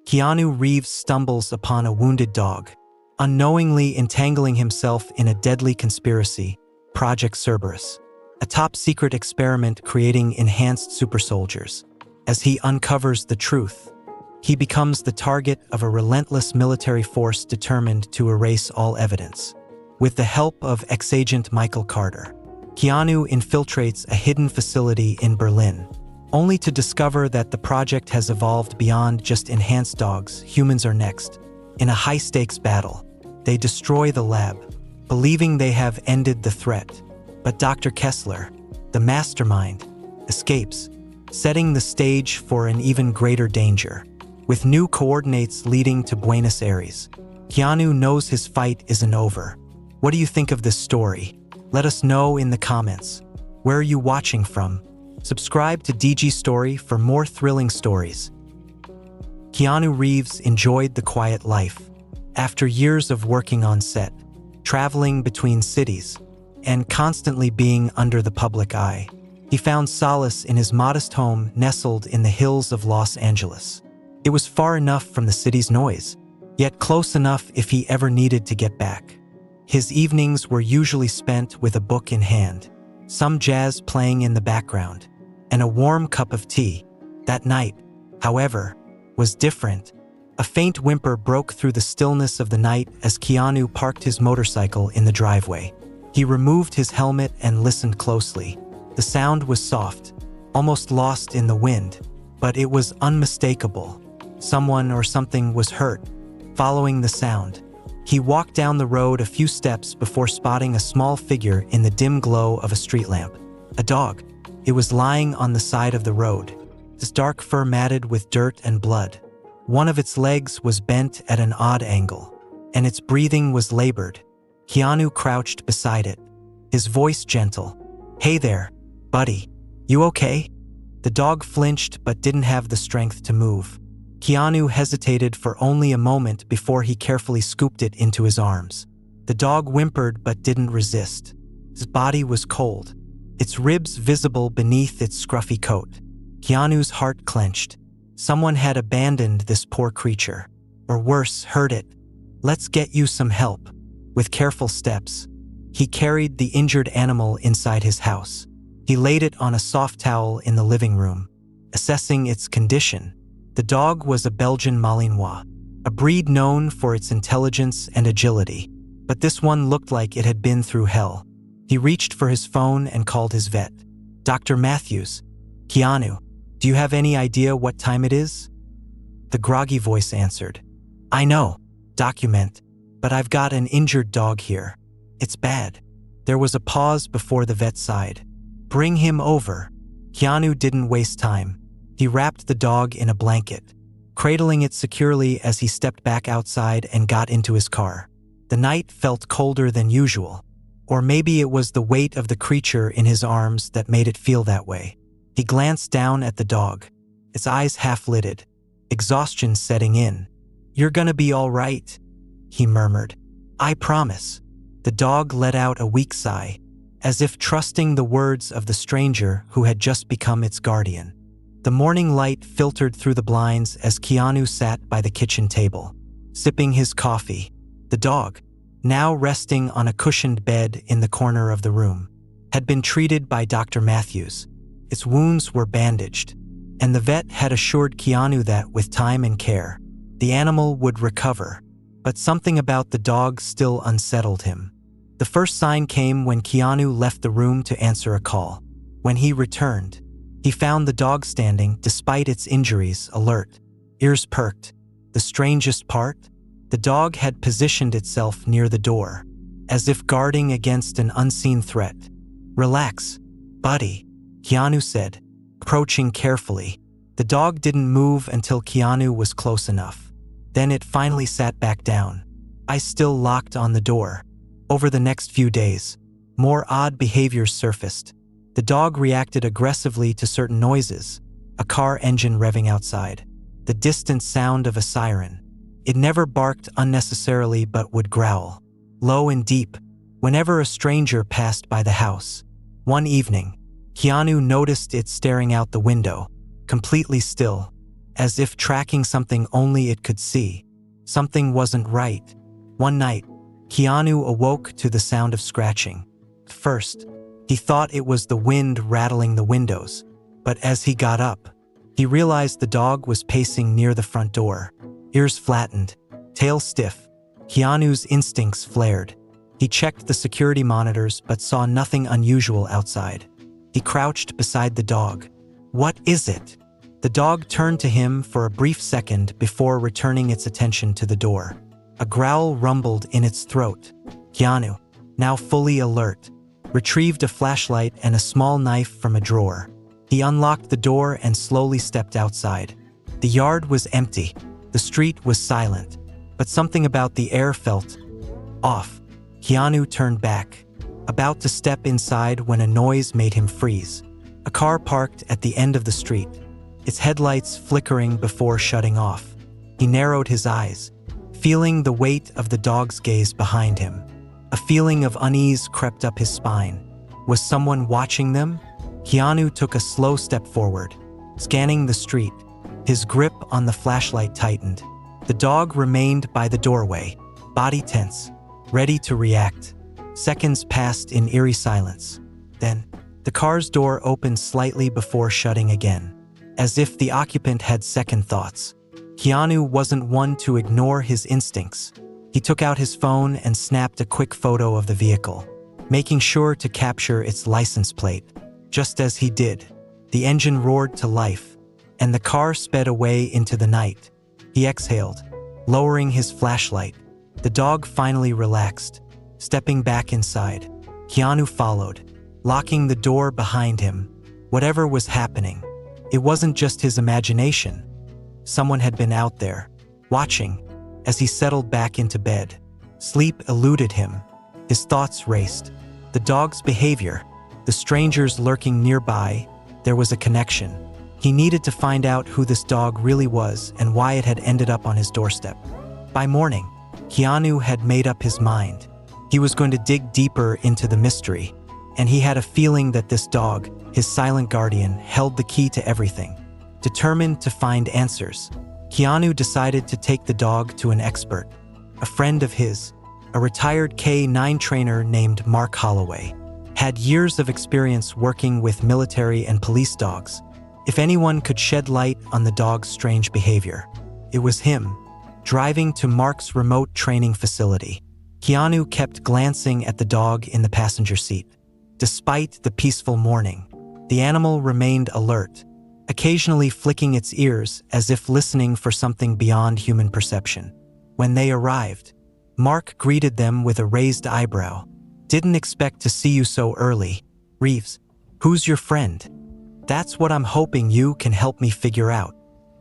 Keanu Reeves stumbles upon a wounded dog, unknowingly entangling himself in a deadly conspiracy, Project Cerberus, a top-secret experiment creating enhanced supersoldiers. As he uncovers the truth, he becomes the target of a relentless military force determined to erase all evidence. With the help of ex-agent Michael Carter, Keanu infiltrates a hidden facility in Berlin, only to discover that the project has evolved beyond just enhanced dogs. Humans are next. In a high-stakes battle, they destroy the lab, believing they have ended the threat. But Dr. Kessler, the mastermind, escapes, setting the stage for an even greater danger. With new coordinates leading to Buenos Aires, Keanu knows his fight isn't over. What do you think of this story? Let us know in the comments. Where are you watching from? Subscribe to DG Story for more thrilling stories. Keanu Reeves enjoyed the quiet life. After years of working on set, traveling between cities, and constantly being under the public eye, he found solace in his modest home nestled in the hills of Los Angeles. It was far enough from the city's noise, yet close enough if he ever needed to get back. His evenings were usually spent with a book in hand, some jazz playing in the background, and a warm cup of tea. That night, however, was different. A faint whimper broke through the stillness of the night as Keanu parked his motorcycle in the driveway. He removed his helmet and listened closely. The sound was soft, almost lost in the wind, but it was unmistakable. Someone or something was hurt. Following the sound, he walked down the road a few steps before spotting a small figure in the dim glow of a street lamp. A dog. It was lying on the side of the road, its dark fur matted with dirt and blood. One of its legs was bent at an odd angle, and its breathing was labored. Keanu crouched beside it, his voice gentle. "Hey there, buddy. You okay?" The dog flinched but didn't have the strength to move. Keanu hesitated for only a moment before he carefully scooped it into his arms. The dog whimpered but didn't resist. His body was cold, its ribs visible beneath its scruffy coat. Keanu's heart clenched. Someone had abandoned this poor creature, or worse, hurt it. "Let's get you some help." With careful steps, he carried the injured animal inside his house. He laid it on a soft towel in the living room, assessing its condition. The dog was a Belgian Malinois, a breed known for its intelligence and agility, but this one looked like it had been through hell. He reached for his phone and called his vet. "Dr. Matthews." "Keanu, do you have any idea what time it is?" The groggy voice answered. "I know, document, but I've got an injured dog here. It's bad." There was a pause before the vet sighed. "Bring him over." Keanu didn't waste time. He wrapped the dog in a blanket, cradling it securely as he stepped back outside and got into his car. The night felt colder than usual. Or maybe it was the weight of the creature in his arms that made it feel that way. He glanced down at the dog, its eyes half-lidded, exhaustion setting in. "You're gonna be all right," he murmured. "I promise." The dog let out a weak sigh, as if trusting the words of the stranger who had just become its guardian. The morning light filtered through the blinds as Keanu sat by the kitchen table, sipping his coffee. The dog, now resting on a cushioned bed in the corner of the room, had been treated by Dr. Matthews. Its wounds were bandaged, and the vet had assured Keanu that, with time and care, the animal would recover. But something about the dog still unsettled him. The first sign came when Keanu left the room to answer a call. When he returned, he found the dog standing, despite its injuries, alert, ears perked. The strangest part? The dog had positioned itself near the door, as if guarding against an unseen threat. "Relax, buddy," Keanu said, approaching carefully. The dog didn't move until Keanu was close enough. Then it finally sat back down, eyes still locked on the door. Over the next few days, more odd behaviors surfaced. The dog reacted aggressively to certain noises, a car engine revving outside, the distant sound of a siren. It never barked unnecessarily but would growl, low and deep, whenever a stranger passed by the house. One evening, Keanu noticed it staring out the window, completely still, as if tracking something only it could see. Something wasn't right. One night, Keanu awoke to the sound of scratching. First, he thought it was the wind rattling the windows, but as he got up, he realized the dog was pacing near the front door. Ears flattened, tail stiff. Keanu's instincts flared. He checked the security monitors but saw nothing unusual outside. He crouched beside the dog. "What is it?" The dog turned to him for a brief second before returning its attention to the door. A growl rumbled in its throat. Keanu, now fully alert, retrieved a flashlight and a small knife from a drawer. He unlocked the door and slowly stepped outside. The yard was empty. The street was silent, but something about the air felt off. Keanu turned back, about to step inside when a noise made him freeze. A car parked at the end of the street, its headlights flickering before shutting off. He narrowed his eyes, feeling the weight of the dog's gaze behind him. A feeling of unease crept up his spine. Was someone watching them? Keanu took a slow step forward, scanning the street. His grip on the flashlight tightened. The dog remained by the doorway, body tense, ready to react. Seconds passed in eerie silence. Then, the car's door opened slightly before shutting again, as if the occupant had second thoughts. Keanu wasn't one to ignore his instincts. He took out his phone and snapped a quick photo of the vehicle, making sure to capture its license plate. Just as he did, the engine roared to life, and the car sped away into the night. He exhaled, lowering his flashlight. The dog finally relaxed, stepping back inside. Keanu followed, locking the door behind him. Whatever was happening, it wasn't just his imagination. Someone had been out there, watching. As he settled back into bed, sleep eluded him. His thoughts raced. The dog's behavior, the strangers lurking nearby, there was a connection. He needed to find out who this dog really was and why it had ended up on his doorstep. By morning, Keanu had made up his mind. He was going to dig deeper into the mystery, and he had a feeling that this dog, his silent guardian, held the key to everything. Determined to find answers, Keanu decided to take the dog to an expert, a friend of his, a retired K-9 trainer named Mark Holloway. Had years of experience working with military and police dogs. If anyone could shed light on the dog's strange behavior, it was him. Driving to Mark's remote training facility, Keanu kept glancing at the dog in the passenger seat. Despite the peaceful morning, the animal remained alert, occasionally flicking its ears as if listening for something beyond human perception. When they arrived, Mark greeted them with a raised eyebrow. "Didn't expect to see you so early. Reeves, who's your friend?" "That's what I'm hoping you can help me figure out."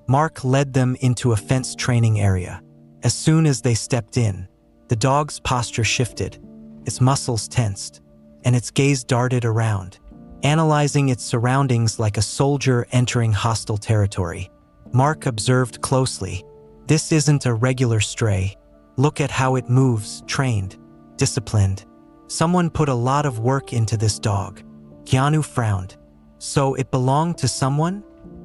Mark led them into a fenced training area. As soon as they stepped in, the dog's posture shifted, its muscles tensed, and its gaze darted around, analyzing its surroundings like a soldier entering hostile territory. Mark observed closely. "This isn't a regular stray. Look at how it moves, trained, disciplined. Someone put a lot of work into this dog." Keanu frowned. "So it belonged to someone?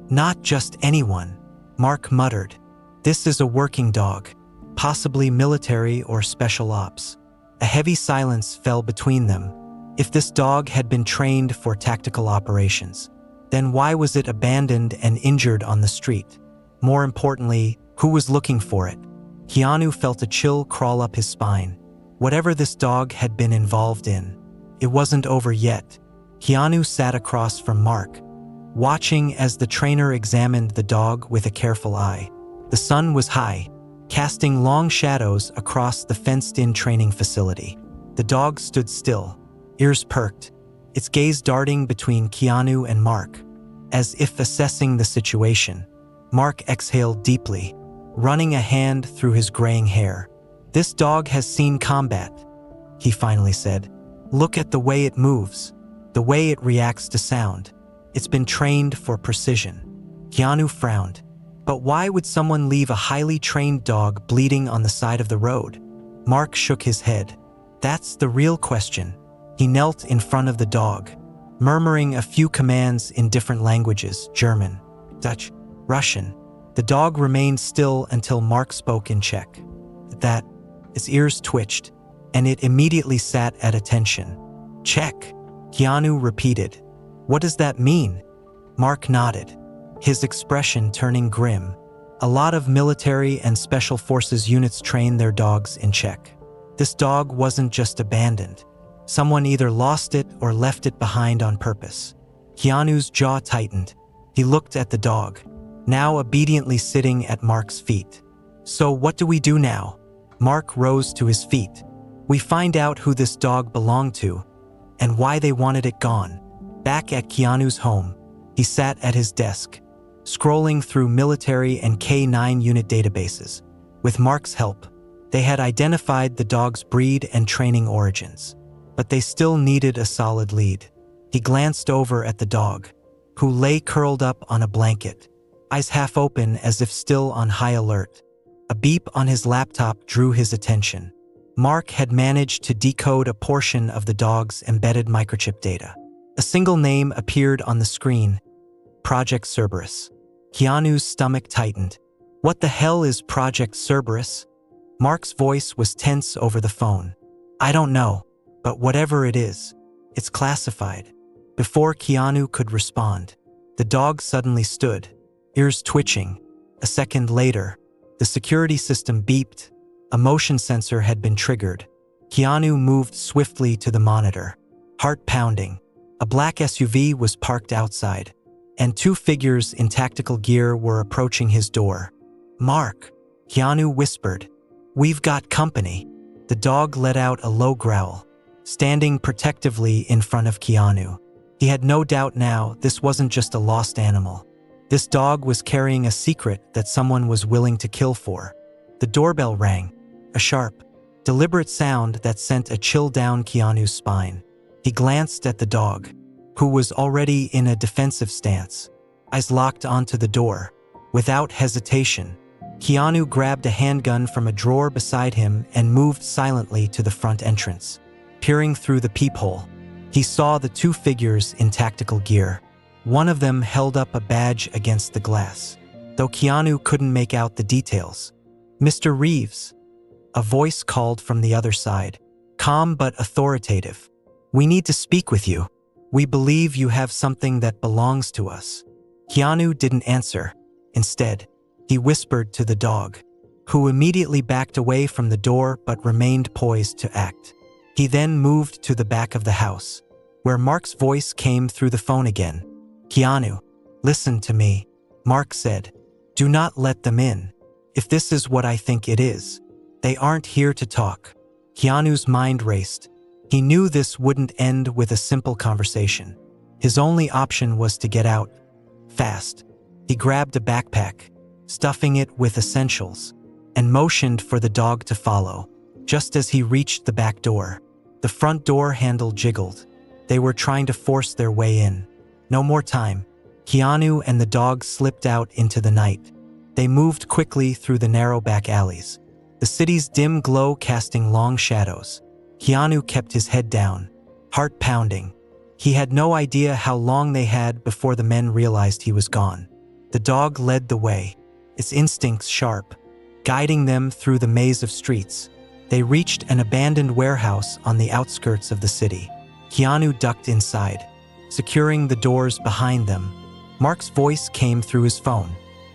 Not just anyone," Mark muttered. "This is a working dog, possibly military or special ops." A heavy silence fell between them. If this dog had been trained for tactical operations, then why was it abandoned and injured on the street? More importantly, who was looking for it? Keanu felt a chill crawl up his spine. Whatever this dog had been involved in, it wasn't over yet. Keanu sat across from Mark, watching as the trainer examined the dog with a careful eye. The sun was high, casting long shadows across the fenced-in training facility. The dog stood still, ears perked, its gaze darting between Keanu and Mark. As if assessing the situation, Mark exhaled deeply, running a hand through his graying hair. "This dog has seen combat," he finally said. "Look at the way it moves, the way it reacts to sound. It's been trained for precision." Keanu frowned. But why would someone leave a highly trained dog bleeding on the side of the road? Mark shook his head. "That's the real question." He knelt in front of the dog, murmuring a few commands in different languages: German, Dutch, Russian. The dog remained still until Mark spoke in Czech. At that, its ears twitched, and it immediately sat at attention. "Check," Keanu repeated. "What does that mean?" Mark nodded, his expression turning grim. A lot of military and special forces units train their dogs in Czech. This dog wasn't just abandoned. Someone either lost it or left it behind on purpose. Keanu's jaw tightened. He looked at the dog, now obediently sitting at Mark's feet. "So what do we do now?" Mark rose to his feet. "We find out who this dog belonged to and why they wanted it gone." Back at Keanu's home, he sat at his desk, scrolling through military and K-9 unit databases. With Mark's help, they had identified the dog's breed and training origins, but they still needed a solid lead. He glanced over at the dog, who lay curled up on a blanket, eyes half open as if still on high alert. A beep on his laptop drew his attention. Mark had managed to decode a portion of the dog's embedded microchip data. A single name appeared on the screen: Project Cerberus. Keanu's stomach tightened. "What the hell is Project Cerberus?" Mark's voice was tense over the phone. "I don't know, but whatever it is, it's classified." Before Keanu could respond, the dog suddenly stood, ears twitching. A second later, the security system beeped. A motion sensor had been triggered. Keanu moved swiftly to the monitor, heart pounding. A black SUV was parked outside, and two figures in tactical gear were approaching his door. "Mark," Keanu whispered. "We've got company." The dog let out a low growl, standing protectively in front of Keanu. He had no doubt now this wasn't just a lost animal. This dog was carrying a secret that someone was willing to kill for. The doorbell rang, a sharp, deliberate sound that sent a chill down Keanu's spine. He glanced at the dog, who was already in a defensive stance, eyes locked onto the door. Without hesitation, Keanu grabbed a handgun from a drawer beside him and moved silently to the front entrance. Peering through the peephole, he saw the two figures in tactical gear. One of them held up a badge against the glass, though Keanu couldn't make out the details. "Mr. Reeves," a voice called from the other side, calm but authoritative. "We need to speak with you. We believe you have something that belongs to us." Keanu didn't answer. Instead, he whispered to the dog, who immediately backed away from the door but remained poised to act. He then moved to the back of the house, where Mark's voice came through the phone again. "Keanu, listen to me," Mark said. "Do not let them in. If this is what I think it is, they aren't here to talk." Keanu's mind raced. He knew this wouldn't end with a simple conversation. His only option was to get out, fast. He grabbed a backpack, stuffing it with essentials, and motioned for the dog to follow. Just as he reached the back door, the front door handle jiggled. They were trying to force their way in. No more time. Keanu and the dog slipped out into the night. They moved quickly through the narrow back alleys, the city's dim glow casting long shadows. Keanu kept his head down, heart pounding. He had no idea how long they had before the men realized he was gone. The dog led the way, its instincts sharp, guiding them through the maze of streets. They reached an abandoned warehouse on the outskirts of the city. Keanu ducked inside, securing the doors behind them. Mark's voice came through his phone.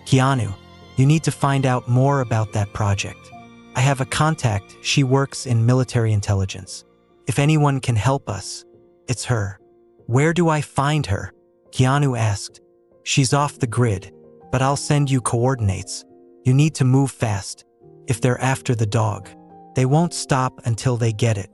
"Keanu, you need to find out more about that project. I have a contact. She works in military intelligence. If anyone can help us, it's her." "Where do I find her?" Keanu asked. "She's off the grid, but I'll send you coordinates. You need to move fast. If they're after the dog, they won't stop until they get it."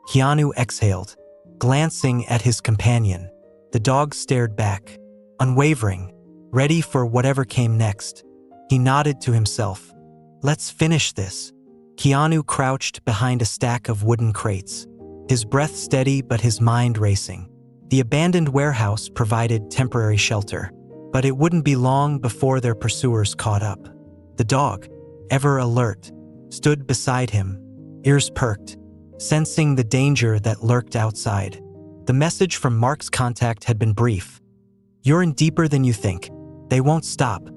Keanu exhaled, glancing at his companion. The dog stared back, unwavering, ready for whatever came next. He nodded to himself. "Let's finish this." Keanu crouched behind a stack of wooden crates, his breath steady but his mind racing. The abandoned warehouse provided temporary shelter, but it wouldn't be long before their pursuers caught up. The dog, ever alert, stood beside him, ears perked, sensing the danger that lurked outside. The message from Mark's contact had been brief. "You're in deeper than you think. They won't stop.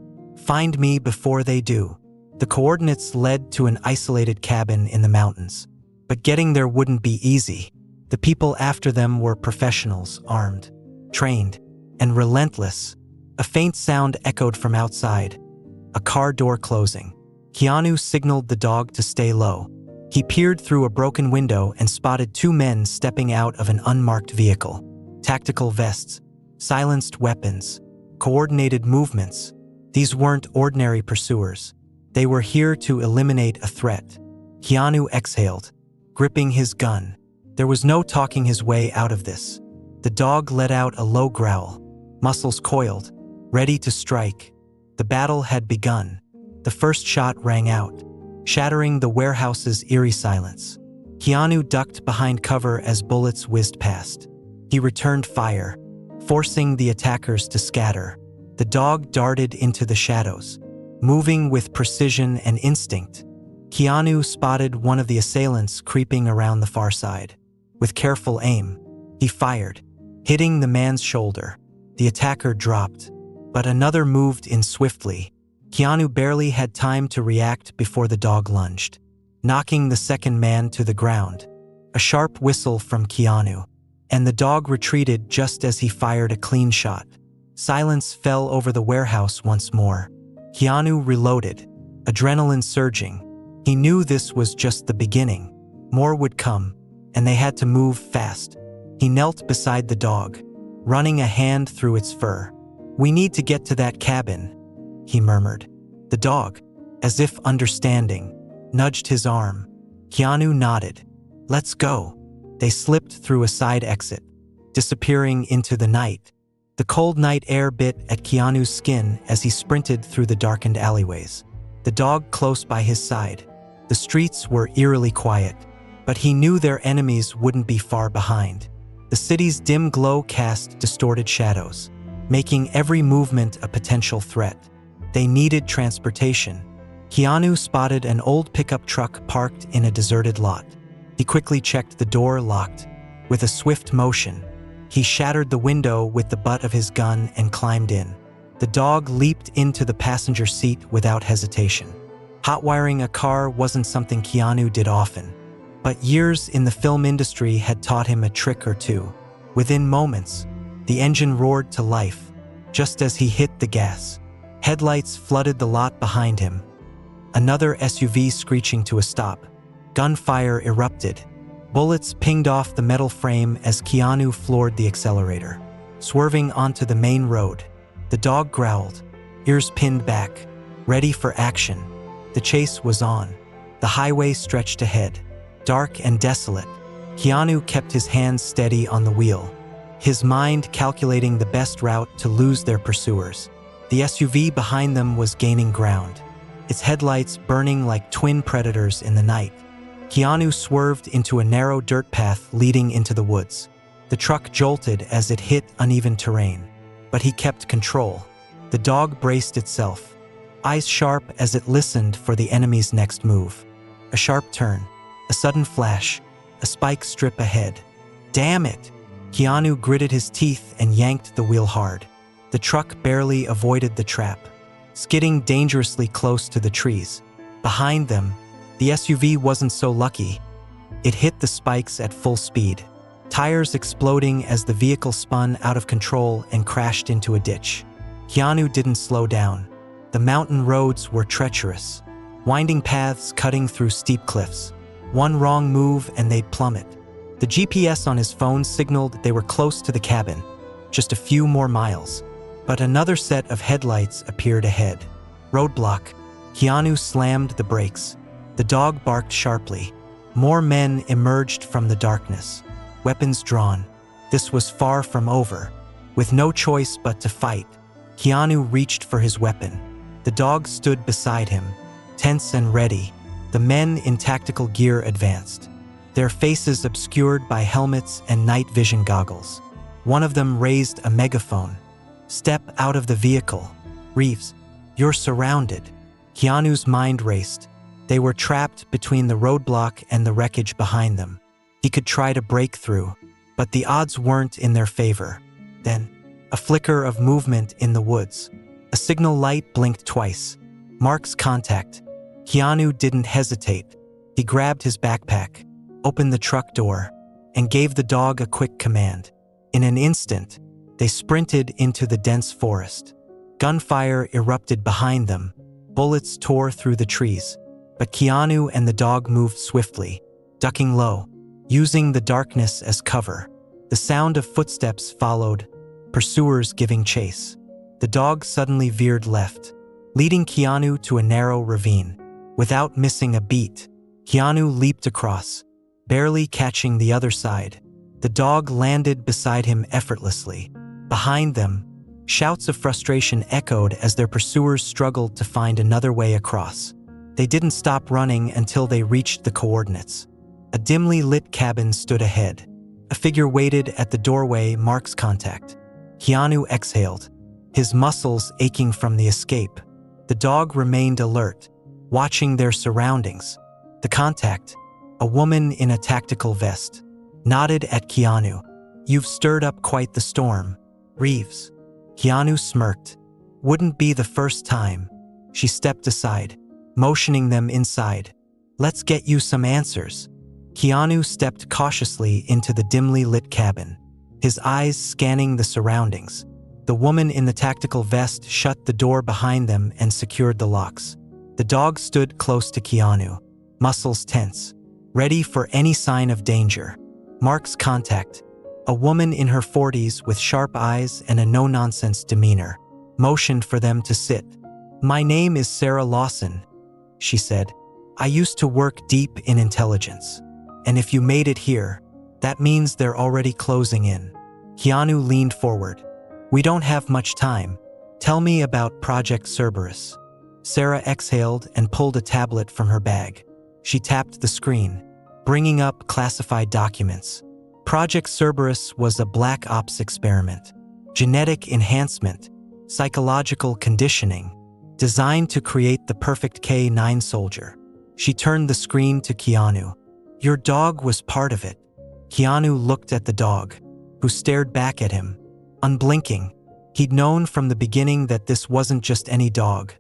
Find me before they do. The coordinates led to an isolated cabin in the mountains. But getting there wouldn't be easy. The people after them were professionals, armed, trained, and relentless. A faint sound echoed from outside. A car door closing. Keanu signaled the dog to stay low. He peered through a broken window and spotted two men stepping out of an unmarked vehicle. Tactical vests, silenced weapons, coordinated movements. These weren't ordinary pursuers. They were here to eliminate a threat. Keanu exhaled, gripping his gun. There was no talking his way out of this. The dog let out a low growl, muscles coiled, ready to strike. The battle had begun. The first shot rang out, shattering the warehouse's eerie silence. Keanu ducked behind cover as bullets whizzed past. He returned fire, forcing the attackers to scatter. The dog darted into the shadows, moving with precision and instinct. Keanu spotted one of the assailants creeping around the far side. With careful aim, he fired, hitting the man's shoulder. The attacker dropped, but another moved in swiftly. Keanu barely had time to react before the dog lunged, knocking the second man to the ground. A sharp whistle from Keanu, and the dog retreated just as he fired a clean shot. Silence fell over the warehouse once more. Keanu reloaded, adrenaline surging. He knew this was just the beginning. More would come, and they had to move fast. He knelt beside the dog, running a hand through its fur. "We need to get to that cabin," he murmured. The dog, as if understanding, nudged his arm. Keanu nodded. "Let's go." They slipped through a side exit, disappearing into the night. The cold night air bit at Keanu's skin as he sprinted through the darkened alleyways. The dog close by his side. The streets were eerily quiet, but he knew their enemies wouldn't be far behind. The city's dim glow cast distorted shadows, making every movement a potential threat. They needed transportation. Keanu spotted an old pickup truck parked in a deserted lot. He quickly checked the door locked. With a swift motion, he shattered the window with the butt of his gun and climbed in. The dog leaped into the passenger seat without hesitation. Hotwiring a car wasn't something Keanu did often, but years in the film industry had taught him a trick or two. Within moments, the engine roared to life, just as he hit the gas. Headlights flooded the lot behind him. Another SUV screeching to a stop. Gunfire erupted. Bullets pinged off the metal frame as Keanu floored the accelerator. Swerving onto the main road, the dog growled, ears pinned back, ready for action. The chase was on. The highway stretched ahead, dark and desolate. Keanu kept his hands steady on the wheel, his mind calculating the best route to lose their pursuers. The SUV behind them was gaining ground, its headlights burning like twin predators in the night. Keanu swerved into a narrow dirt path leading into the woods. The truck jolted as it hit uneven terrain, but he kept control. The dog braced itself, eyes sharp as it listened for the enemy's next move. A sharp turn, a sudden flash, a spike strip ahead. Damn it! Keanu gritted his teeth and yanked the wheel hard. The truck barely avoided the trap, skidding dangerously close to the trees. Behind them, the SUV wasn't so lucky. It hit the spikes at full speed, tires exploding as the vehicle spun out of control and crashed into a ditch. Keanu didn't slow down. The mountain roads were treacherous, winding paths cutting through steep cliffs. One wrong move and they'd plummet. The GPS on his phone signaled they were close to the cabin, just a few more miles. But another set of headlights appeared ahead. Roadblock. Keanu slammed the brakes. The dog barked sharply. More men emerged from the darkness, weapons drawn. This was far from over. With no choice but to fight, Keanu reached for his weapon. The dog stood beside him, tense and ready. The men in tactical gear advanced, their faces obscured by helmets and night vision goggles. One of them raised a megaphone. "Step out of the vehicle. Reeves, you're surrounded." Keanu's mind raced. They were trapped between the roadblock and the wreckage behind them. He could try to break through, but the odds weren't in their favor. Then, a flicker of movement in the woods. A signal light blinked twice. Mark's contact. Keanu didn't hesitate. He grabbed his backpack, opened the truck door, and gave the dog a quick command. In an instant, they sprinted into the dense forest. Gunfire erupted behind them. Bullets tore through the trees. But Keanu and the dog moved swiftly, ducking low, using the darkness as cover. The sound of footsteps followed, pursuers giving chase. The dog suddenly veered left, leading Keanu to a narrow ravine. Without missing a beat, Keanu leaped across, barely catching the other side. The dog landed beside him effortlessly. Behind them, shouts of frustration echoed as their pursuers struggled to find another way across. They didn't stop running until they reached the coordinates. A dimly lit cabin stood ahead. A figure waited at the doorway. Mark's contact. Keanu exhaled, his muscles aching from the escape. The dog remained alert, watching their surroundings. The contact, a woman in a tactical vest, nodded at Keanu. "You've stirred up quite the storm, Reeves." Keanu smirked. "Wouldn't be the first time." She stepped aside, motioning them inside. "Let's get you some answers." Keanu stepped cautiously into the dimly lit cabin, his eyes scanning the surroundings. The woman in the tactical vest shut the door behind them and secured the locks. The dog stood close to Keanu, muscles tense, ready for any sign of danger. Mark's contact, a woman in her 40s with sharp eyes and a no-nonsense demeanor, motioned for them to sit. "My name is Sarah Lawson," she said. "I used to work deep in intelligence. And if you made it here, that means they're already closing in." Keanu leaned forward. "We don't have much time. Tell me about Project Cerberus." Sarah exhaled and pulled a tablet from her bag. She tapped the screen, bringing up classified documents. Project Cerberus was a black ops experiment, genetic enhancement, psychological conditioning, designed to create the perfect K-9 soldier. She turned the screen to Keanu. "Your dog was part of it." Keanu looked at the dog, who stared back at him, unblinking. He'd known from the beginning that this wasn't just any dog,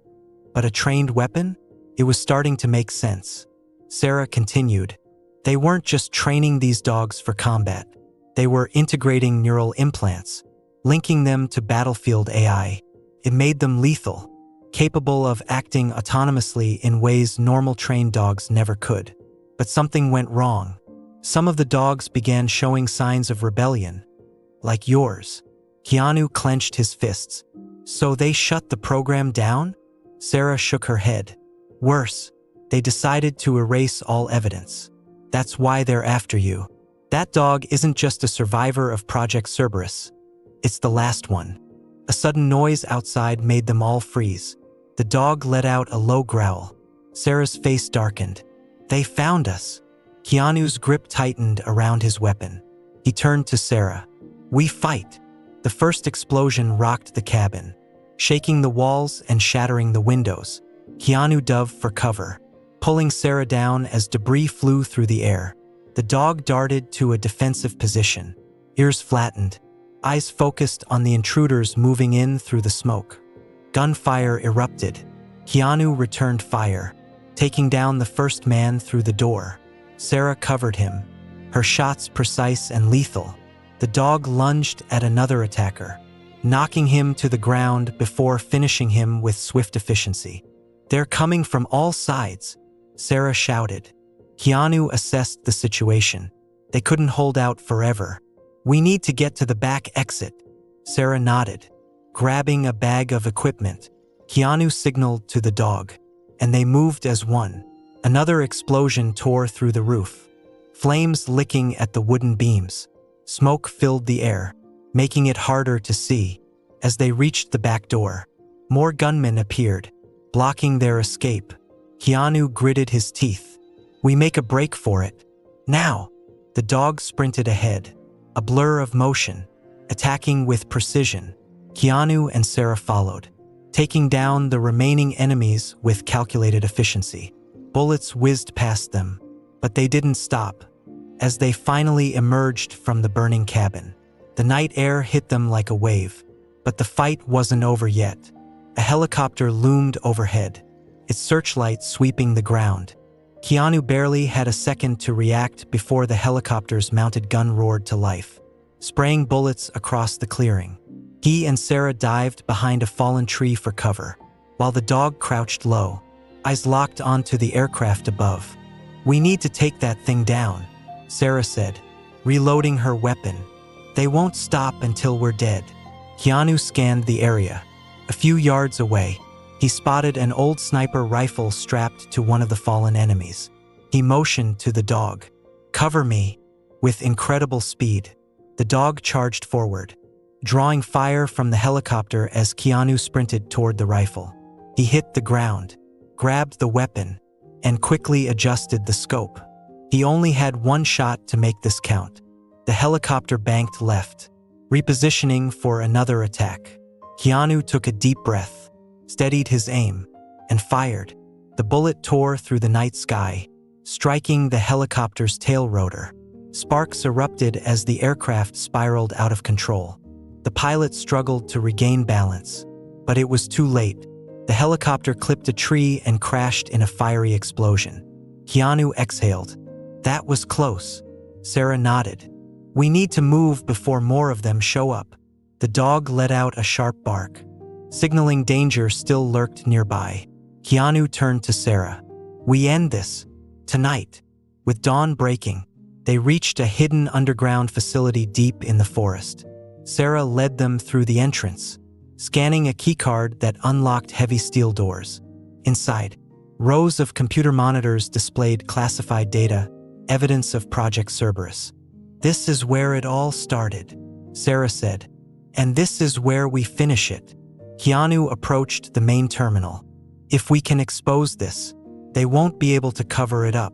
but a trained weapon. It was starting to make sense. Sarah continued. "They weren't just training these dogs for combat. They were integrating neural implants, linking them to battlefield AI. It made them lethal, capable of acting autonomously in ways normal trained dogs never could. But something went wrong. Some of the dogs began showing signs of rebellion, like yours." Keanu clenched his fists. "So they shut the program down?" Sarah shook her head. "Worse, they decided to erase all evidence. That's why they're after you. That dog isn't just a survivor of Project Cerberus. It's the last one." A sudden noise outside made them all freeze. The dog let out a low growl. Sarah's face darkened. "They found us." Keanu's grip tightened around his weapon. He turned to Sarah. "We fight." The first explosion rocked the cabin, shaking the walls and shattering the windows. Keanu dove for cover, pulling Sarah down as debris flew through the air. The dog darted to a defensive position, ears flattened, eyes focused on the intruders moving in through the smoke. Gunfire erupted. Keanu returned fire, taking down the first man through the door. Sarah covered him, her shots precise and lethal. The dog lunged at another attacker, knocking him to the ground before finishing him with swift efficiency. "They're coming from all sides," Sarah shouted. Keanu assessed the situation. They couldn't hold out forever. "We need to get to the back exit." Sarah nodded, grabbing a bag of equipment. Keanu signaled to the dog, and they moved as one. Another explosion tore through the roof, flames licking at the wooden beams. Smoke filled the air, making it harder to see. As they reached the back door, more gunmen appeared, blocking their escape. Keanu gritted his teeth. "We make a break for it. Now!" The dog sprinted ahead, a blur of motion, attacking with precision. Keanu and Sarah followed, taking down the remaining enemies with calculated efficiency. Bullets whizzed past them, but they didn't stop. As they finally emerged from the burning cabin, the night air hit them like a wave. But the fight wasn't over yet. A helicopter loomed overhead, its searchlight sweeping the ground. Keanu barely had a second to react before the helicopter's mounted gun roared to life, spraying bullets across the clearing. He and Sarah dived behind a fallen tree for cover, while the dog crouched low, eyes locked onto the aircraft above. "We need to take that thing down," Sarah said, reloading her weapon. "They won't stop until we're dead." Keanu scanned the area. A few yards away, he spotted an old sniper rifle strapped to one of the fallen enemies. He motioned to the dog. "Cover me." With incredible speed, the dog charged forward, drawing fire from the helicopter as Keanu sprinted toward the rifle. He hit the ground, grabbed the weapon, and quickly adjusted the scope. He only had one shot to make this count. The helicopter banked left, repositioning for another attack. Keanu took a deep breath, steadied his aim, and fired. The bullet tore through the night sky, striking the helicopter's tail rotor. Sparks erupted as the aircraft spiraled out of control. The pilot struggled to regain balance, but it was too late. The helicopter clipped a tree and crashed in a fiery explosion. Keanu exhaled. "That was close." Sarah nodded. "We need to move before more of them show up." The dog let out a sharp bark, signaling danger still lurked nearby. Keanu turned to Sarah. "We end this tonight." With dawn breaking, they reached a hidden underground facility deep in the forest. Sarah led them through the entrance, scanning a keycard that unlocked heavy steel doors. Inside, rows of computer monitors displayed classified data, evidence of Project Cerberus. "This is where it all started," Sarah said. "And this is where we finish it." Keanu approached the main terminal. "If we can expose this, they won't be able to cover it up."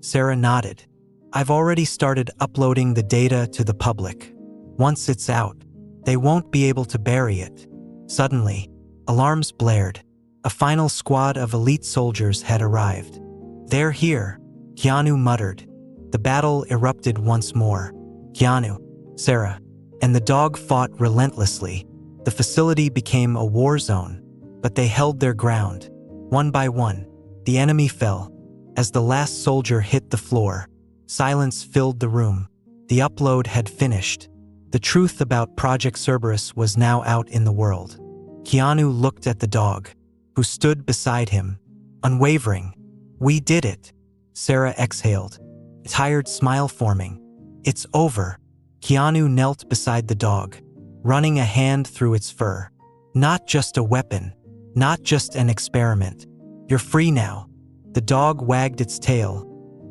Sarah nodded. "I've already started uploading the data to the public. Once it's out, they won't be able to bury it." Suddenly, alarms blared. A final squad of elite soldiers had arrived. "They're here," Keanu muttered. The battle erupted once more. Keanu, Sarah, and the dog fought relentlessly. The facility became a war zone, but they held their ground. One by one, the enemy fell. As the last soldier hit the floor, silence filled the room. The upload had finished. The truth about Project Cerberus was now out in the world. Keanu looked at the dog, who stood beside him, unwavering. "We did it." Sarah exhaled, a tired smile forming. "It's over." Keanu knelt beside the dog, running a hand through its fur. "Not just a weapon, not just an experiment. You're free now." The dog wagged its tail,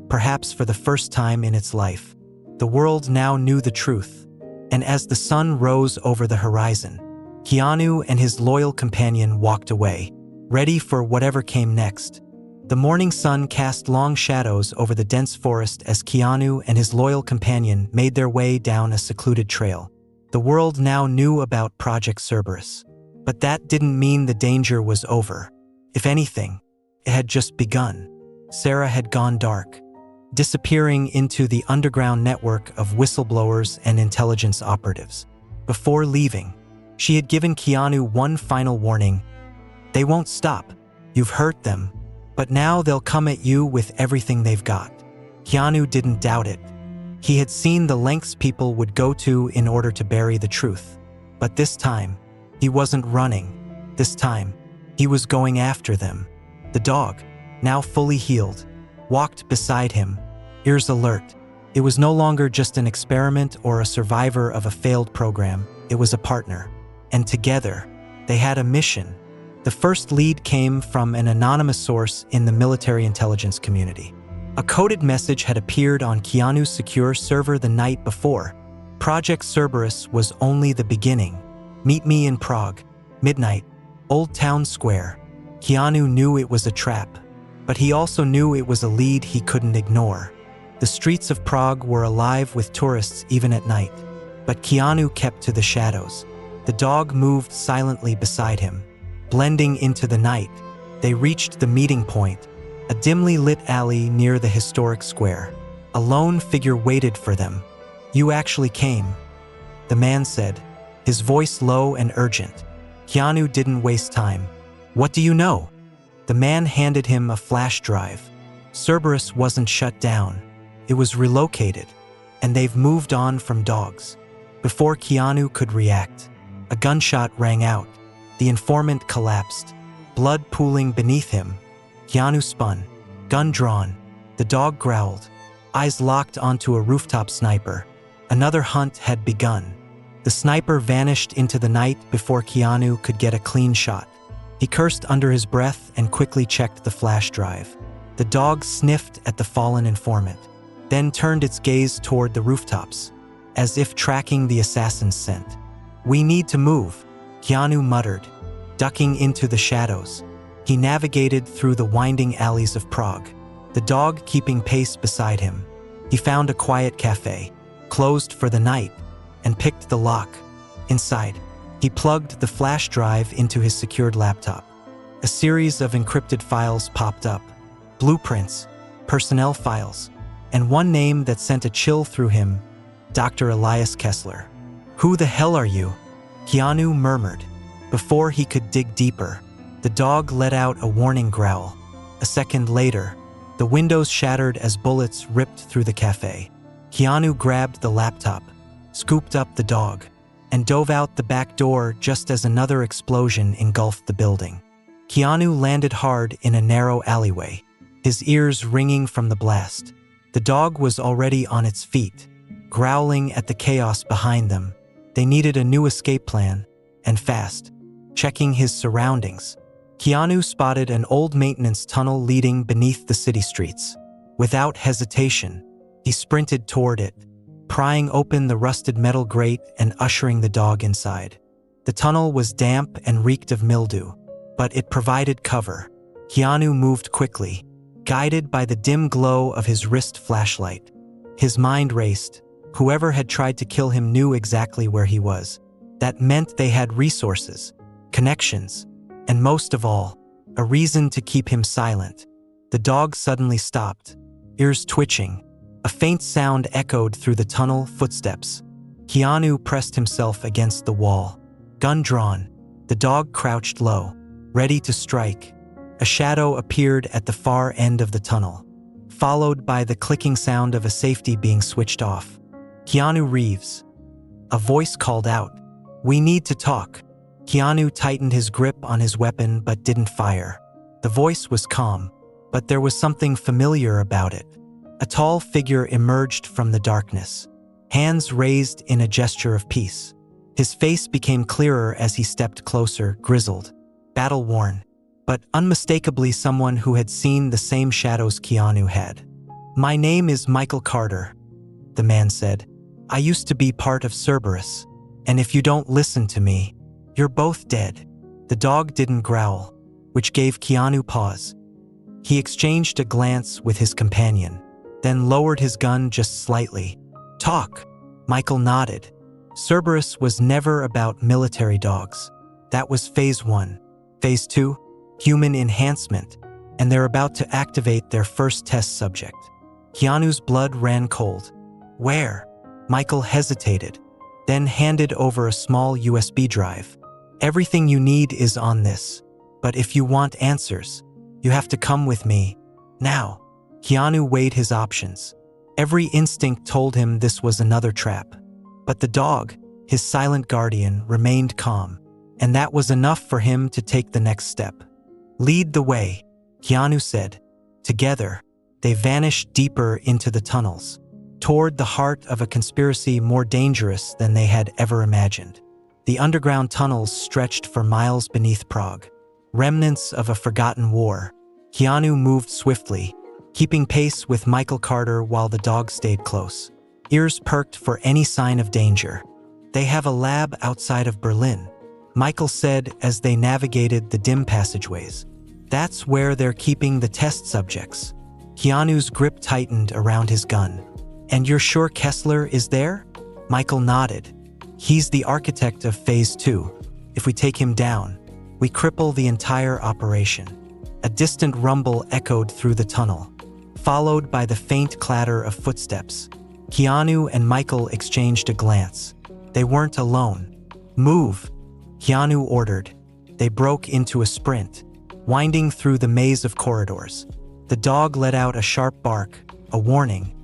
perhaps for the first time in its life. The world now knew the truth. And as the sun rose over the horizon, Keanu and his loyal companion walked away, ready for whatever came next. The morning sun cast long shadows over the dense forest as Keanu and his loyal companion made their way down a secluded trail. The world now knew about Project Cerberus, but that didn't mean the danger was over. If anything, it had just begun. Sarah had gone dark, disappearing into the underground network of whistleblowers and intelligence operatives. Before leaving, she had given Keanu one final warning. "They won't stop. You've hurt them, but now they'll come at you with everything they've got." Keanu didn't doubt it. He had seen the lengths people would go to in order to bury the truth. But this time, he wasn't running. This time, he was going after them. The dog, now fully healed, walked beside him, ears alert. It was no longer just an experiment or a survivor of a failed program. It was a partner. And together, they had a mission. The first lead came from an anonymous source in the military intelligence community. A coded message had appeared on Keanu's secure server the night before. Project Cerberus was only the beginning. Meet me in Prague, midnight, Old Town Square. Keanu knew it was a trap, but he also knew it was a lead he couldn't ignore. The streets of Prague were alive with tourists even at night, but Keanu kept to the shadows. The dog moved silently beside him. Blending into the night, they reached the meeting point, a dimly lit alley near the historic square. A lone figure waited for them. "You actually came," the man said, his voice low and urgent. Keanu didn't waste time. "What do you know?" The man handed him a flash drive. Cerberus wasn't shut down. It was relocated, and they've moved on from dogs. Before Keanu could react, a gunshot rang out. The informant collapsed, blood pooling beneath him. Keanu spun, gun drawn. The dog growled, eyes locked onto a rooftop sniper. Another hunt had begun. The sniper vanished into the night before Keanu could get a clean shot. He cursed under his breath and quickly checked the flash drive. The dog sniffed at the fallen informant, then turned its gaze toward the rooftops, as if tracking the assassin's scent. "We need to move," Keanu muttered, ducking into the shadows. He navigated through the winding alleys of Prague, the dog keeping pace beside him. He found a quiet cafe, closed for the night, and picked the lock. Inside, he plugged the flash drive into his secured laptop. A series of encrypted files popped up. Blueprints, personnel files, and one name that sent a chill through him, Dr. Elias Kessler. "Who the hell are you?" Keanu murmured. Before he could dig deeper, the dog let out a warning growl. A second later, the windows shattered as bullets ripped through the cafe. Keanu grabbed the laptop, scooped up the dog, and dove out the back door just as another explosion engulfed the building. Keanu landed hard in a narrow alleyway, his ears ringing from the blast. The dog was already on its feet, growling at the chaos behind them. They needed a new escape plan, and fast. Checking his surroundings, Keanu spotted an old maintenance tunnel leading beneath the city streets. Without hesitation, he sprinted toward it, prying open the rusted metal grate and ushering the dog inside. The tunnel was damp and reeked of mildew, but it provided cover. Keanu moved quickly, guided by the dim glow of his wrist flashlight. His mind raced. Whoever had tried to kill him knew exactly where he was. That meant they had resources, connections, and most of all, a reason to keep him silent. The dog suddenly stopped, ears twitching. A faint sound echoed through the tunnel footsteps. Keanu pressed himself against the wall. Gun drawn, the dog crouched low, ready to strike. A shadow appeared at the far end of the tunnel, followed by the clicking sound of a safety being switched off. "Keanu Reeves." A voice called out, "We need to talk." Keanu tightened his grip on his weapon but didn't fire. The voice was calm, but there was something familiar about it. A tall figure emerged from the darkness, hands raised in a gesture of peace. His face became clearer as he stepped closer, grizzled, battle-worn, but unmistakably someone who had seen the same shadows Keanu had. "My name is Michael Carter," the man said. "I used to be part of Cerberus, and if you don't listen to me, you're both dead." The dog didn't growl, which gave Keanu pause. He exchanged a glance with his companion, then lowered his gun just slightly. "Talk," Michael nodded. Cerberus was never about military dogs. That was Phase 1. Phase 2, human enhancement, and they're about to activate their first test subject. Keanu's blood ran cold. "Where?" Michael hesitated, then handed over a small USB drive. "Everything you need is on this, but if you want answers, you have to come with me. Now." Keanu weighed his options. Every instinct told him this was another trap. But the dog, his silent guardian, remained calm, and that was enough for him to take the next step. "Lead the way," Keanu said. Together, they vanished deeper into the tunnels, toward the heart of a conspiracy more dangerous than they had ever imagined. The underground tunnels stretched for miles beneath Prague, remnants of a forgotten war. Keanu moved swiftly, keeping pace with Michael Carter while the dog stayed close, ears perked for any sign of danger. "They have a lab outside of Berlin," Michael said as they navigated the dim passageways. "That's where they're keeping the test subjects." Keanu's grip tightened around his gun. "And you're sure Kessler is there?" Michael nodded. "He's the architect of Phase 2. If we take him down, we cripple the entire operation." A distant rumble echoed through the tunnel, followed by the faint clatter of footsteps. Keanu and Michael exchanged a glance. They weren't alone. "Move," Keanu ordered, They broke into a sprint, winding through the maze of corridors. The dog let out a sharp bark, a warning,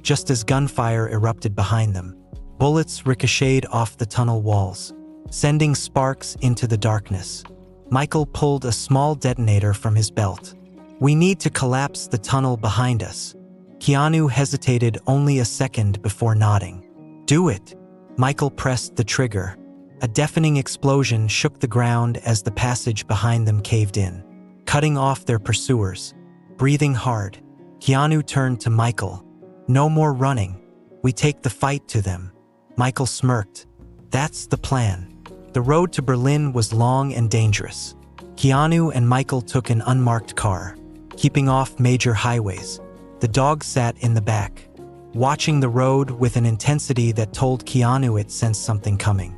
just as gunfire erupted behind them. Bullets ricocheted off the tunnel walls, sending sparks into the darkness. Michael pulled a small detonator from his belt. "We need to collapse the tunnel behind us." Keanu hesitated only a second before nodding. "Do it." Michael pressed the trigger. A deafening explosion shook the ground as the passage behind them caved in, cutting off their pursuers. Breathing hard, Keanu turned to Michael. "No more running. We take the fight to them." Michael smirked. "That's the plan." The road to Berlin was long and dangerous. Keanu and Michael took an unmarked car, keeping off major highways. The dog sat in the back, watching the road with an intensity that told Keanu it sensed something coming.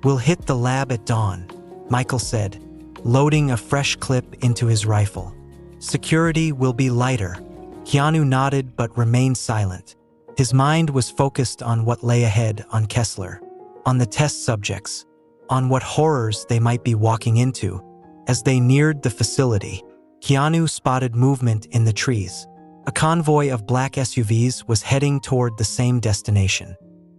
"We'll hit the lab at dawn," Michael said, loading a fresh clip into his rifle. "Security will be lighter." Keanu nodded but remained silent. His mind was focused on what lay ahead on Kessler, on the test subjects, on what horrors they might be walking into. As they neared the facility, Keanu spotted movement in the trees. A convoy of black SUVs was heading toward the same destination.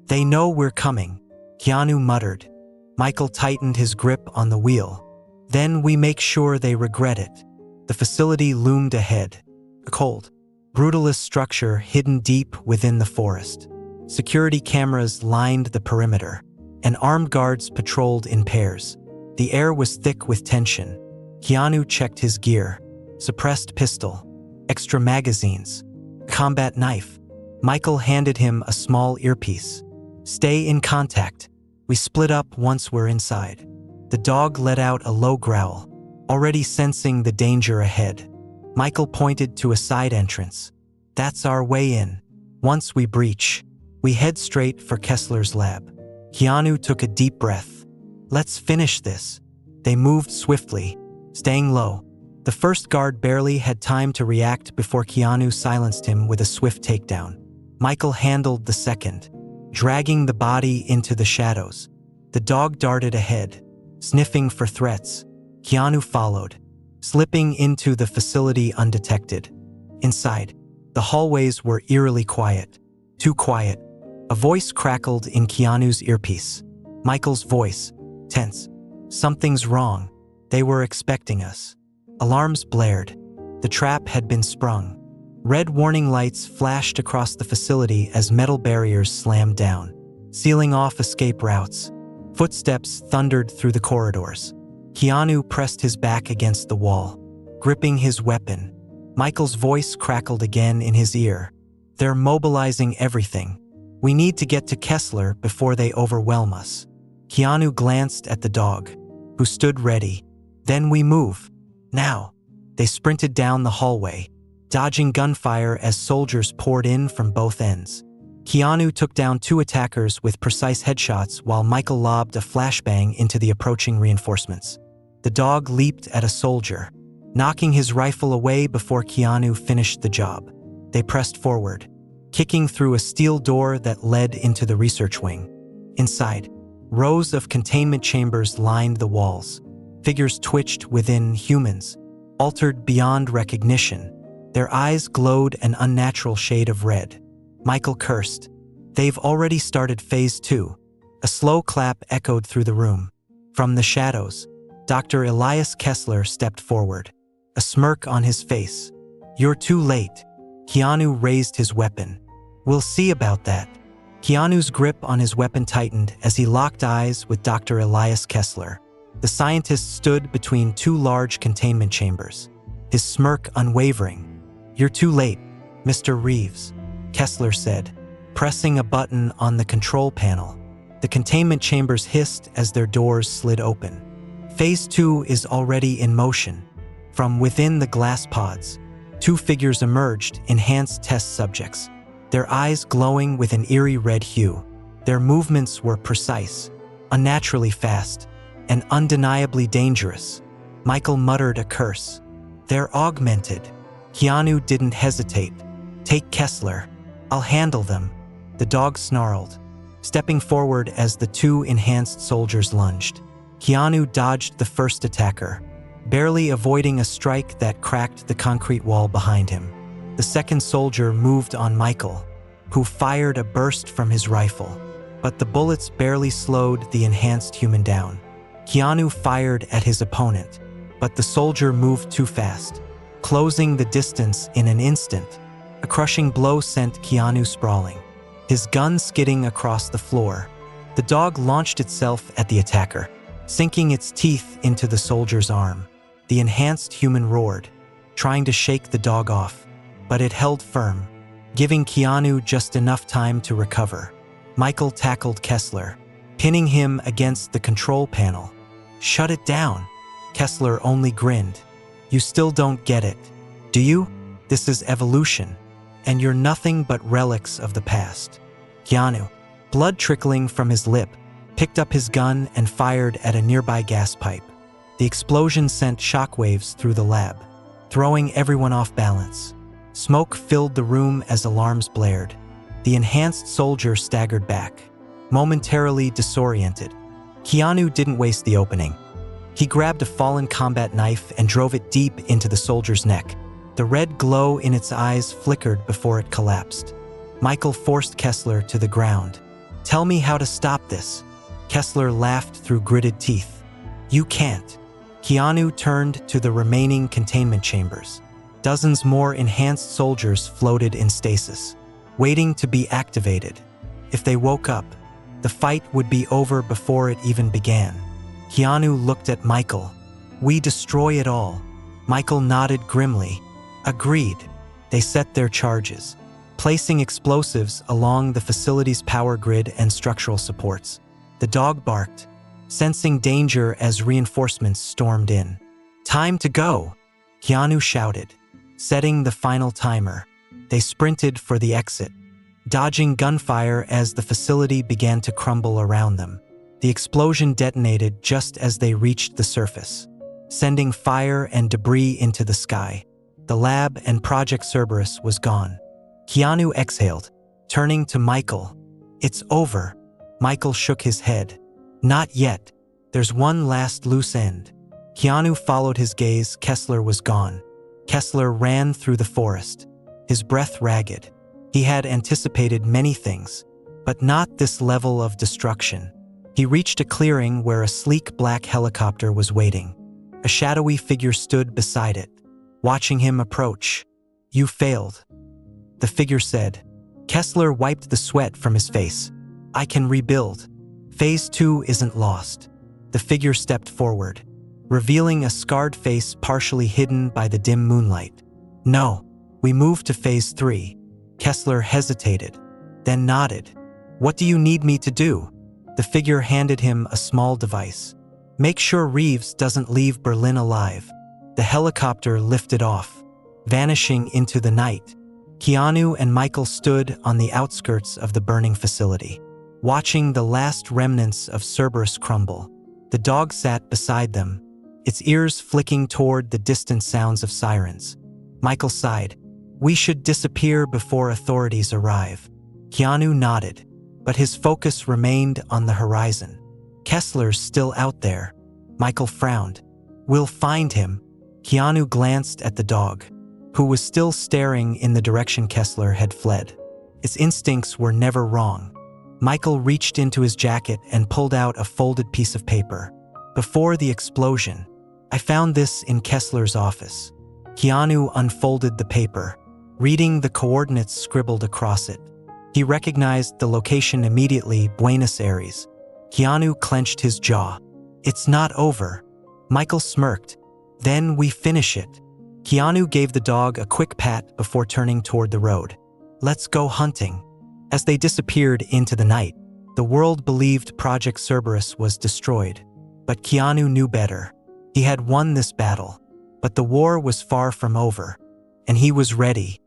"They know we're coming," Keanu muttered. Michael tightened his grip on the wheel. "Then we make sure they regret it." The facility loomed ahead, a cold, brutalist structure hidden deep within the forest. Security cameras lined the perimeter, and armed guards patrolled in pairs. The air was thick with tension. Keanu checked his gear. Suppressed pistol, extra magazines, combat knife. Michael handed him a small earpiece. "Stay in contact. We split up once we're inside." The dog let out a low growl, already sensing the danger ahead. Michael pointed to a side entrance. "That's our way in. Once we breach, we head straight for Kessler's lab." Keanu took a deep breath. "Let's finish this." They moved swiftly, staying low. The first guard barely had time to react before Keanu silenced him with a swift takedown. Michael handled the second, dragging the body into the shadows. The dog darted ahead, sniffing for threats. Keanu followed, slipping into the facility undetected. Inside, the hallways were eerily quiet. Too quiet. A voice crackled in Keanu's earpiece. Michael's voice, tense. "Something's wrong. They were expecting us." Alarms blared. The trap had been sprung. Red warning lights flashed across the facility as metal barriers slammed down, sealing off escape routes. Footsteps thundered through the corridors. Keanu pressed his back against the wall, gripping his weapon. Michael's voice crackled again in his ear. "They're mobilizing everything. We need to get to Kessler before they overwhelm us." Keanu glanced at the dog, who stood ready. "Then we move. Now." They sprinted down the hallway, dodging gunfire as soldiers poured in from both ends. Keanu took down 2 attackers with precise headshots while Michael lobbed a flashbang into the approaching reinforcements. The dog leaped at a soldier, knocking his rifle away before Keanu finished the job. They pressed forward, kicking through a steel door that led into the research wing. Inside, rows of containment chambers lined the walls. Figures twitched within humans, altered beyond recognition. Their eyes glowed an unnatural shade of red. Michael cursed. "They've already started phase 2. A slow clap echoed through the room. From the shadows, Dr. Elias Kessler stepped forward, a smirk on his face. "You're too late." Keanu raised his weapon. "We'll see about that." Keanu's grip on his weapon tightened as he locked eyes with Dr. Elias Kessler. The scientist stood between 2 large containment chambers, his smirk unwavering. "You're too late, Mr. Reeves," Kessler said, pressing a button on the control panel. The containment chambers hissed as their doors slid open. Phase 2 is already in motion. From within the glass pods, 2 figures emerged, enhanced test subjects, their eyes glowing with an eerie red hue. Their movements were precise, unnaturally fast, and undeniably dangerous. Michael muttered a curse. "They're augmented." Keanu didn't hesitate. "Take Kessler. I'll handle them." The dog snarled, stepping forward as the 2 enhanced soldiers lunged. Keanu dodged the first attacker, barely avoiding a strike that cracked the concrete wall behind him. The second soldier moved on Michael, who fired a burst from his rifle, but the bullets barely slowed the enhanced human down. Keanu fired at his opponent, but the soldier moved too fast, closing the distance in an instant. A crushing blow sent Keanu sprawling, his gun skidding across the floor. The dog launched itself at the attacker, sinking its teeth into the soldier's arm. The enhanced human roared, trying to shake the dog off, but it held firm, giving Keanu just enough time to recover. Michael tackled Kessler, pinning him against the control panel. "Shut it down." Kessler only grinned. "You still don't get it, do you? This is evolution, and you're nothing but relics of the past." Keanu, blood trickling from his lip, picked up his gun and fired at a nearby gas pipe. The explosion sent shockwaves through the lab, throwing everyone off balance. Smoke filled the room as alarms blared. The enhanced soldier staggered back, momentarily disoriented. Keanu didn't waste the opening. He grabbed a fallen combat knife and drove it deep into the soldier's neck. The red glow in its eyes flickered before it collapsed. Michael forced Kessler to the ground. "Tell me how to stop this." Kessler laughed through gritted teeth. "You can't." Keanu turned to the remaining containment chambers. Dozens more enhanced soldiers floated in stasis, waiting to be activated. If they woke up, the fight would be over before it even began. Keanu looked at Michael. "We destroy it all." Michael nodded grimly. "Agreed." They set their charges, placing explosives along the facility's power grid and structural supports. The dog barked, sensing danger as reinforcements stormed in. "Time to go," Keanu shouted, setting the final timer. They sprinted for the exit, dodging gunfire as the facility began to crumble around them. The explosion detonated just as they reached the surface, sending fire and debris into the sky. The lab and Project Cerberus was gone. Keanu exhaled, turning to Michael. "It's over." Michael shook his head. "Not yet. There's one last loose end." Keanu followed his gaze. Kessler was gone. Kessler ran through the forest, his breath ragged. He had anticipated many things, but not this level of destruction. He reached a clearing where a sleek black helicopter was waiting. A shadowy figure stood beside it, watching him approach. "You failed," the figure said. Kessler wiped the sweat from his face. "I can rebuild. Phase 2 isn't lost." The figure stepped forward, revealing a scarred face partially hidden by the dim moonlight. "No, we moved to Phase 3. Kessler hesitated, then nodded. "What do you need me to do?" The figure handed him a small device. "Make sure Reeves doesn't leave Berlin alive." The helicopter lifted off, vanishing into the night. Keanu and Michael stood on the outskirts of the burning facility, watching the last remnants of Cerberus crumble. The dog sat beside them, its ears flicking toward the distant sounds of sirens. Michael sighed. "We should disappear before authorities arrive." Keanu nodded, but his focus remained on the horizon. "Kessler's still out there." Michael frowned. "We'll find him." Keanu glanced at the dog, who was still staring in the direction Kessler had fled. Its instincts were never wrong. Michael reached into his jacket and pulled out a folded piece of paper. "Before the explosion, I found this in Kessler's office." Keanu unfolded the paper, reading the coordinates scribbled across it. He recognized the location immediately: Buenos Aires. Keanu clenched his jaw. "It's not over." Michael smirked. "Then we finish it." Keanu gave the dog a quick pat before turning toward the road. "Let's go hunting." As they disappeared into the night, the world believed Project Cerberus was destroyed. But Keanu knew better. He had won this battle, but the war was far from over, and he was ready.